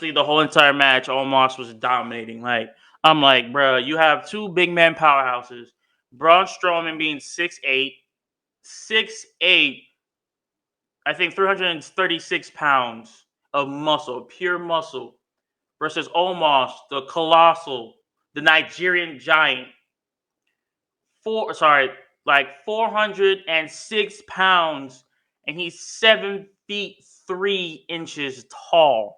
honestly, the whole entire match, Omos was dominating. Like, I'm like, bro, you have two big man powerhouses. Braun Strowman being 6'8", 6'8", I think 336 pounds of muscle, pure muscle, versus Omos, the colossal, the Nigerian giant, like 406 pounds, and he's 7 feet 3 inches tall.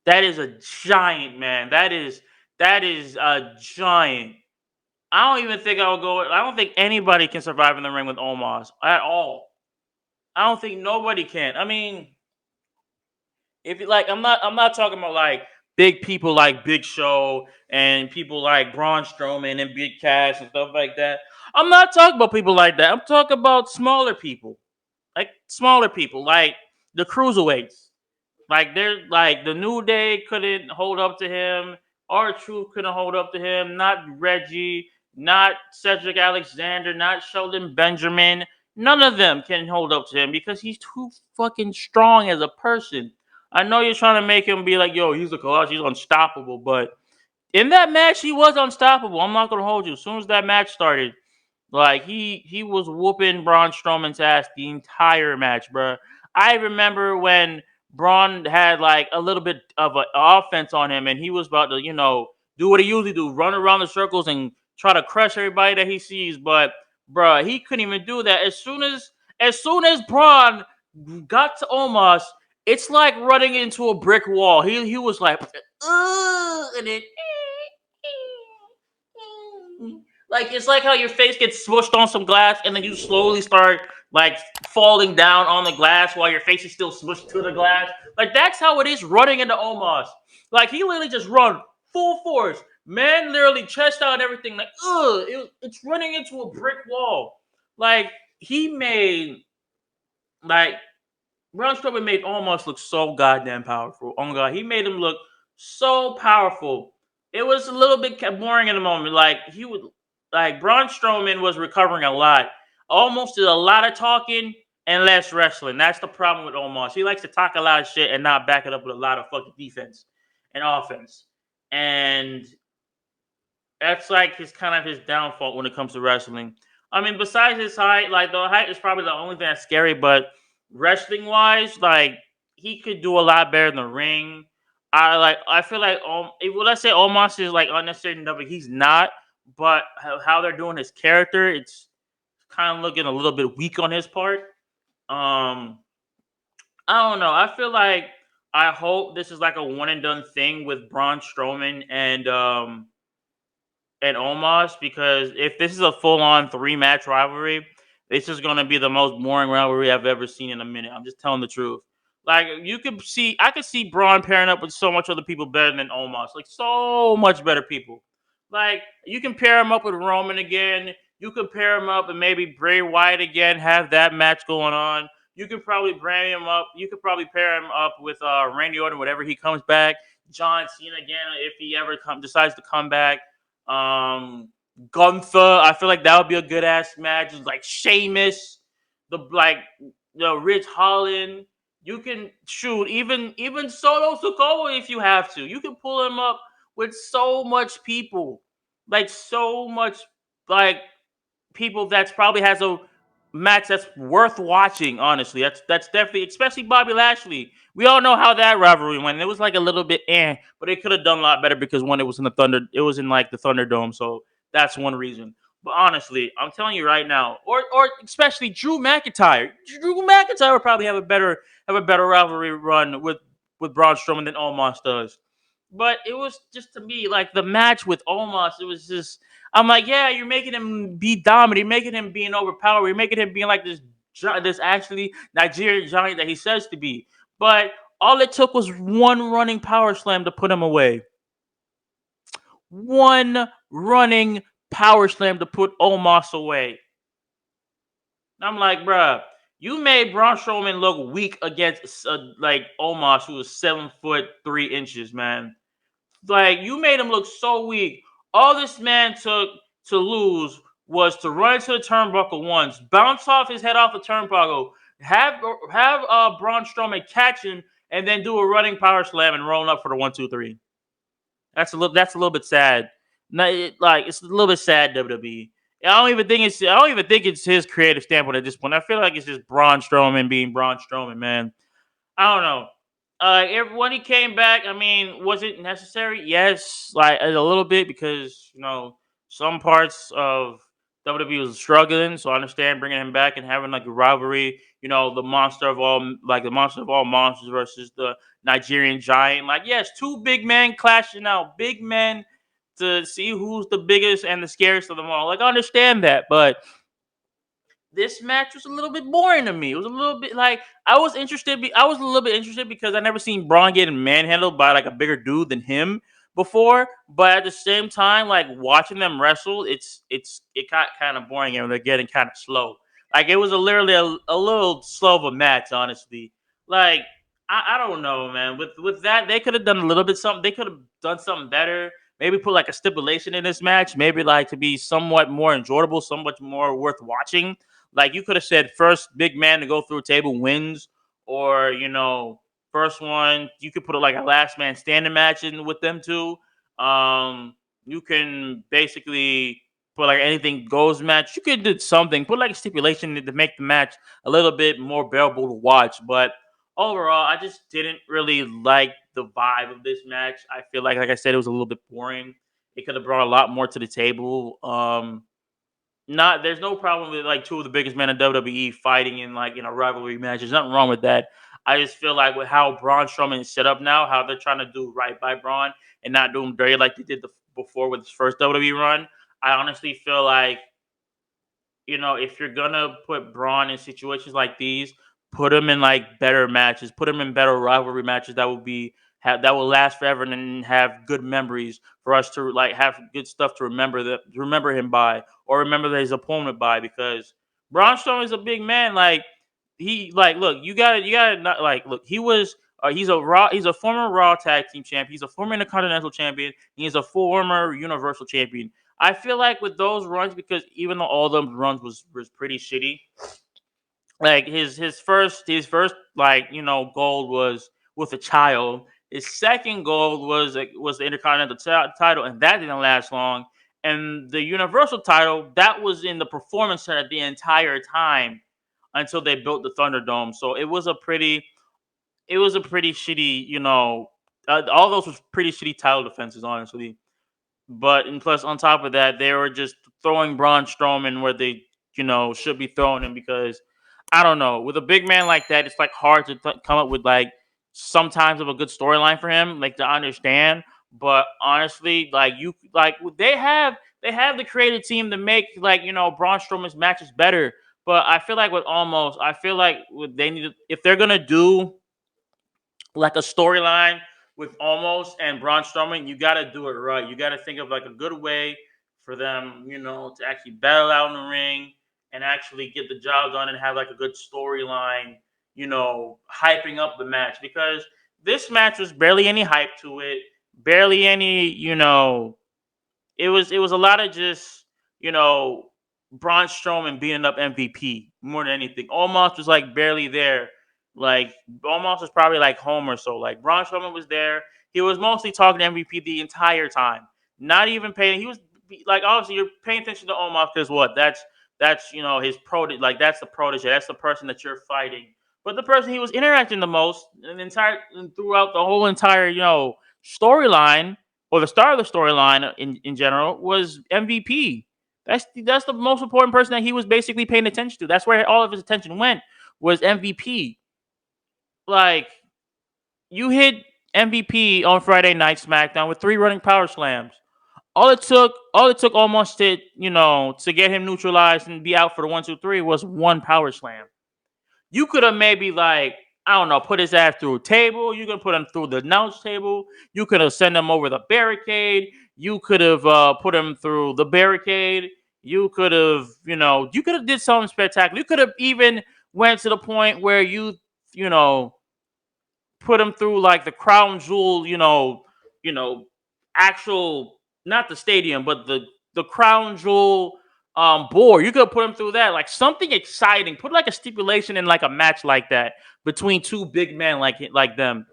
That is a giant, man. That is a giant. I don't even think I would go. I don't think anybody can survive in the ring with Omos at all. I don't think nobody can. I mean, if you like, I'm not talking about like big people like Big Show and people like Braun Strowman and Big Cass and stuff like that. I'm not talking about people like that. I'm talking about smaller people, like the cruiserweights. Like they're like the New Day couldn't hold up to him. R-Truth couldn't hold up to him. Not Reggie. Not Cedric Alexander. Not Sheldon Benjamin. None of them can hold up to him because he's too fucking strong as a person. I know you're trying to make him be like, yo, he's a Colossus, he's unstoppable, but in that match he was unstoppable. I'm not gonna hold you. As soon as that match started, like he was whooping Braun Strowman's ass the entire match, bro. I remember when Braun had like a little bit of an offense on him, and he was about to, do what he usually do, run around the circles and try to crush everybody that he sees. But bro, he couldn't even do that. As soon as Braun got to Omos, it's like running into a brick wall. He was like, and then like it's like how your face gets smushed on some glass and then you slowly start like falling down on the glass while your face is still smushed to the glass. Like that's how it is running into Omos. Like he literally just run full force. Man literally chest out and everything. Like, it's running into a brick wall. Like he made like Braun Strowman made Omos look so goddamn powerful. Oh my god, he made him look so powerful. It was a little bit boring in the moment. Like Braun Strowman was recovering a lot. Almost did a lot of talking and less wrestling. That's the problem with Omos. He likes to talk a lot of shit and not back it up with a lot of fucking defense and offense. And that's like his downfall when it comes to wrestling. I mean, besides his height, like the height is probably the only thing that's scary, but wrestling wise, like he could do a lot better in the ring. I feel like let's say Omos is like unnecessary but he's not. But how they're doing his character, it's kind of looking a little bit weak on his part. I don't know. I hope this is like a one and done thing with Braun Strowman and Omos, because if this is a full on 3-match rivalry, this is going to be the most boring rivalry I've ever seen in a minute. I'm just telling the truth. Like I could see Braun pairing up with so much other people better than Omos, like so much better people. Like you can pair him up with Roman again. You could pair him up and maybe Bray Wyatt again. Have that match going on. You could probably brand him up. You could probably pair him up with Randy Orton whenever he comes back. John Cena again if he ever decides to come back. Gunther, I feel like that would be a good ass match. It's like Sheamus, the Rich Holland. You can shoot even Solo Sikoa if you have to. You can pull him up with so much people, like so much like people that's probably has a match that's worth watching. Honestly, that's definitely, especially Bobby Lashley. We all know how that rivalry went. It was like a little bit, but it could have done a lot better because one, it was in like the Thunderdome, so that's one reason. But honestly, I'm telling you right now, or especially Drew McIntyre. Drew McIntyre would probably have a better rivalry run with Braun Strowman than Omos does. But it was just, to me, like the match with Omos, it was just, I'm like, yeah, you're making him be dominant, you're making him being overpowered, you're making him being like this actually Nigerian giant that he says to be. But all it took was one running power slam to put him away. One running power slam to put Omos away. I'm like, bruh, you made Braun Strowman look weak against like Omos, who was 7'3", man. Like, you made him look so weak. All this man took to lose was to run into the turnbuckle once, bounce off his head off the turnbuckle, have Braun Strowman catch him, and then do a running power slam and roll up for the 1, 2, 3. That's a little bit sad. Like it's a little bit sad WWE. I don't even think it's his creative standpoint at this point. I feel like it's just Braun Strowman being Braun Strowman, man. I don't know. When he came back, I mean, was it necessary? Yes, like a little bit because some parts of WWE was struggling, so I understand bringing him back and having like a rivalry. The monster of all monsters versus the Nigerian giant. Like, yes, two big men clashing out, big men to see who's the biggest and the scariest of them all. Like, I understand that, but this match was a little bit boring to me. It was a little bit like I was a little bit interested because I never seen Braun getting manhandled by like a bigger dude than him before. But at the same time, like watching them wrestle, it got kind of boring and they're getting kind of slow. Like it was literally a little slow of a match, honestly. Like I don't know, man. With that, they could have done a little bit something. They could have done something better. Maybe put like a stipulation in this match. Maybe like to be somewhat more enjoyable, somewhat more worth watching. Like you could have said first big man to go through a table wins, or first one. You could put it like a last man standing match in with them too. You can basically put like anything goes match. You could do something. Put like a stipulation to make the match a little bit more bearable to watch. But overall, I just didn't really like the vibe of this match. I feel like I said, it was a little bit boring. It could have brought a lot more to the table. Not There's no problem with like two of the biggest men in WWE fighting in like in a rivalry match. There's nothing wrong with that. I just feel like with how Braun Strowman is set up now, how they're trying to do right by Braun and not do him dirty like they did before with his first WWE run. I honestly feel like if you're gonna put Braun in situations like these, put him in like better matches, put him in better rivalry matches that will last forever and then have good memories for us to like have good stuff to remember him by or remember his opponent by because Braun Strowman is a big man. Like look, you gotta not like look. He's a former Raw Tag Team Champion. He's a former Intercontinental Champion. He's a former Universal Champion. I feel like with those runs, because even though all those runs was pretty shitty, like his first like gold was with a child. His second gold was the Intercontinental title, and that didn't last long. And the Universal title that was in the Performance Center the entire time until they built the Thunderdome. So it was a pretty shitty. All those was pretty shitty title defenses, honestly. But and plus, on top of that, they were just throwing Braun Strowman where they, should be throwing him because I don't know. With a big man like that, it's like hard to come up with like sometimes of a good storyline for him, like to understand. But honestly, like they have the creative team to make like Braun Strowman's matches better. But I feel like with Almost, I feel like they need if they're gonna do like a storyline with Omos and Braun Strowman, you got to do it right. You got to think of like a good way for them, to actually battle out in the ring and actually get the job done and have like a good storyline, hyping up the match because this match was barely any hype to it, barely any, it was a lot of just Braun Strowman beating up MVP more than anything. Omos was like barely there. Like Omos was probably like home or so. Like Braun Strowman was there. He was mostly talking to MVP the entire time. Not even paying. He was like obviously you're paying attention to Omos because what? That's his like that's the protege. That's the person that you're fighting. But the person he was interacting the most throughout the whole entire storyline or the start of the storyline in general was MVP. That's the most important person that he was basically paying attention to. That's where all of his attention went was MVP. Like you hit MVP on Friday Night SmackDown with 3 running power slams. All it took almost to get him neutralized and be out for the 1, 2, 3 was one power slam. You could have maybe like I don't know, put his ass through a table. You could put him through the announce table. You could have sent him over the barricade. You could have put him through the barricade. You could have, did something spectacular. You could have even went to the point where you know, put him through like the crown jewel, actual not the stadium, but the crown jewel bored. You could put him through that, like something exciting. Put like a stipulation in like a match like that between two big men like them.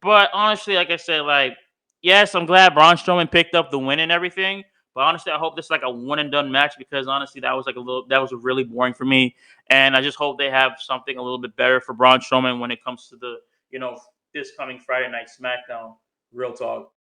But honestly, like I said, like yes, I'm glad Braun Strowman picked up the win and everything. But honestly, I hope this is like a one and done match because honestly, that was really boring for me. And I just hope they have something a little bit better for Braun Strowman when it comes to the this coming Friday night SmackDown. Real talk.